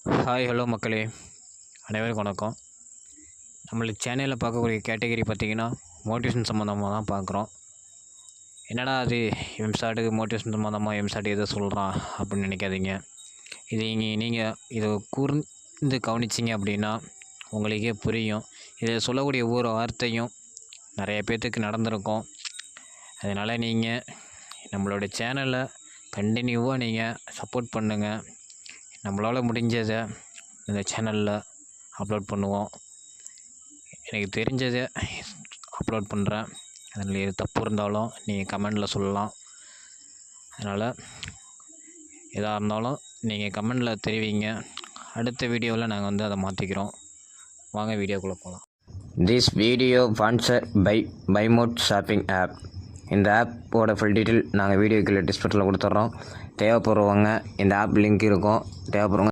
Hi hello மக்களே, அனைவருக்கும் வணக்கம். நம்மளுக்கு சேனலில் பார்க்கக்கூடிய கேட்டகரி பார்த்திங்கன்னா மோட்டிவேஷன் சம்மந்தமாக தான் பார்க்குறோம். என்னடா அது எம்சாட்டுக்கு மோட்டிவேஷன் சம்மந்தமாக எம்சாட்டு எதை சொல்கிறான் அப்படின்னு நினைக்காதீங்க. இது நீங்கள் இதை கூர்ந்து கவனிச்சிங்க அப்படின்னா உங்களுக்கே புரியும். இதில் சொல்லக்கூடிய ஒவ்வொரு வார்த்தையும் நிறைய பேர்த்துக்கு நடந்திருக்கும். அதனால் நீங்கள் நம்மளோட சேனலை கண்டினியூவாக நீங்கள் சப்போர்ட் பண்ணுங்கள். நம்மளால் முடிஞ்சதை இந்த சேனலில் அப்லோட் பண்ணுவோம். எனக்கு தெரிஞ்சதை அப்லோட் பண்ணுறேன். அதில் எது தப்பு இருந்தாலும் நீங்கள் கமெண்டில் சொல்லலாம். அதனால் எதாக இருந்தாலும் நீங்கள் கமெண்டில் தெரிவிங்க. அடுத்த வீடியோவில் நாங்கள் அதை மாற்றிக்கிறோம். வாங்க வீடியோக்குள்ளே போகலாம். This video sponsor by Bymot shopping app. இந்த ஆப்போட ஃபுல் டீட்டெயில் நாங்கள் வீடியோக்குள்ளே டிஸ்கிரிப்ஷனில் கொடுத்துட்றோம். தேவைப்படுறவங்க இந்த ஆப் லிங்க் இருக்கும். தேவைப்படுறவங்க